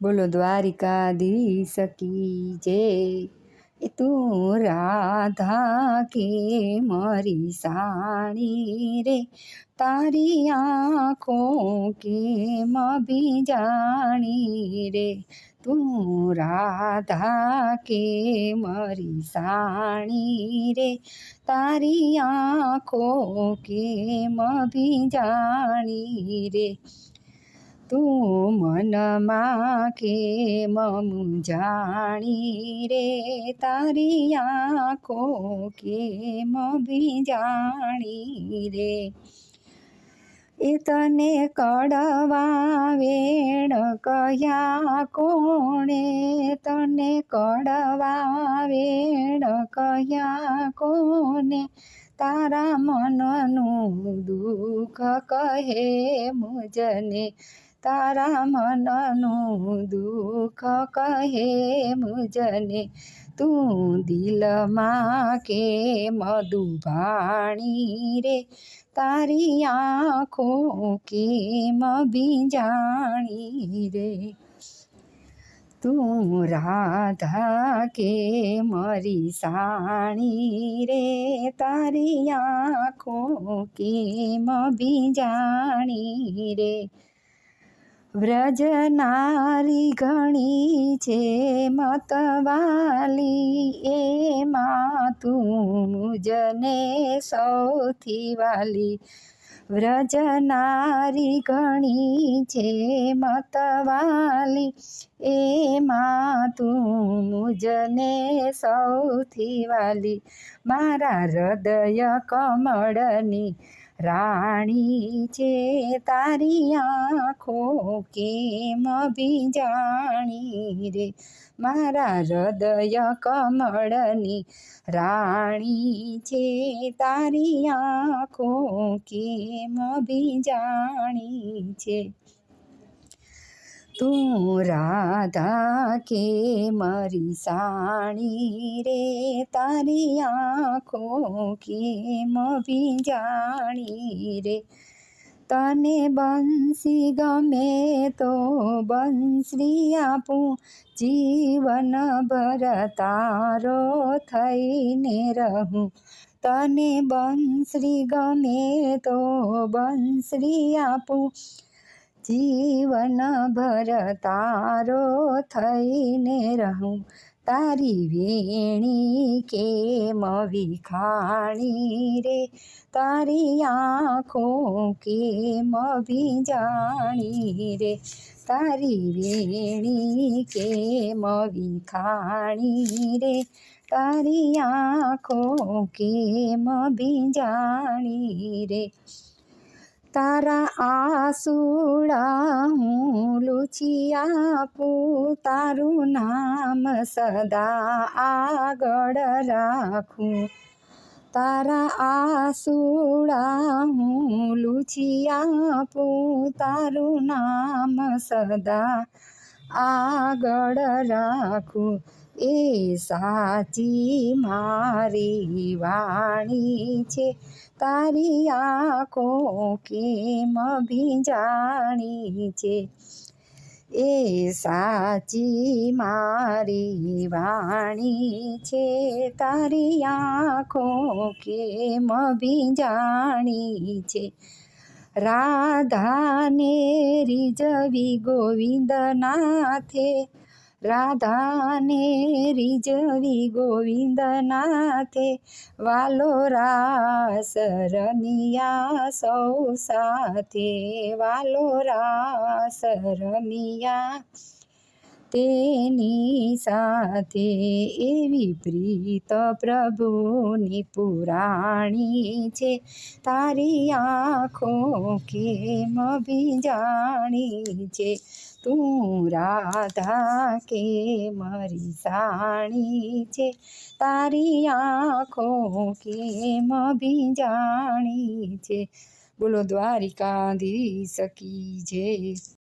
બોલો દ્વારિકાધીશ કી જય। એ તું રાધા કે મારી સાણી રે, તારી આંખો કેમ ભીંજાણી રે। તું રાધા કે મારી સાણી રે, તારી આંખો કેમ ભીંજાણી રે। તું મનમાં કેમ મૂંઝાણી રે, તારી આંખો કેમ ભીંજાણી રે। એ તને કડવા વેણ કહ્યા કોણે, તને કડવા વેણ કહ્યા કોને, તારા મનનું દુઃખ કહે મુજને, તારા મનનું દુઃખ કહે મુજને। તું દિલમાં કેમ દુભાણી રે, તારી આંખો કેમ ભીંજાણી રે। તું રાધા કે મારી સાણી રે, તારી આંખો કેમ ભીંજાણી રે। વ્રજ નારી ઘણી છે મતવાલી, એમાં તું મુજને સૌથી વાલી। વ્રજ નારી ઘણી છે મતવાલી, એમાં તું મુજને સૌથી વાલી। મારા હૃદય કમળની રાણી છે, તારી આંખો કેમ ભીંજાણી રે। મારા હૃદય કમળની રાણી છે, તારી આંખો કેમ ભીંજાણી છે। તું રાધા કે મારી સાણી રે, તારી આંખો કેમ ભીંજાણી રે। તને બંસી ગમે તો બંસરી આપું, જીવન ભર તારો થઈને રહું। તને બંસરી ગમે તો બંસરી આપું, જીવન ભર તારો થઈને રહું। તારી વેણી કેમ વિખાણી રે, તારી આંખો કેમ ભીંજાણી રે। તારી વેણી કેમ વિખાણી રે, તારી આંખો કેમ ભીંજાણી રે। તારા આસુડા હું લૂછી આપું, તારું નામ સદા આગળ રાખું। તારા આસુડા હું લૂછી આપું, તારું નામ સદા આગળ રાખું। એ સાચી મારી વાણી છે, તારી આંખો કેમ ભીંજાણી છે। એ સાચી મારી વાણી છે, તારી આંખો કેમ ભીંજાણી છે। રાધાને રીઝવી ગોવિંદ નાથે, રાધાને રીઝવી ગોવિંદ નાથે, વાલો રાસ રમિયા સૌ સાથે, વાલો રાસ રમિયા તેની સાથે। એવી પ્રીત પ્રભુની પુરાણી છે, તારી આંખો કેમ ભીંજાણી છે। તું રાધા કે મારી સાણી છે, તારી આંખો કેમ ભીંજાણી છે। બોલો દ્વારિકાધીશ કી જય।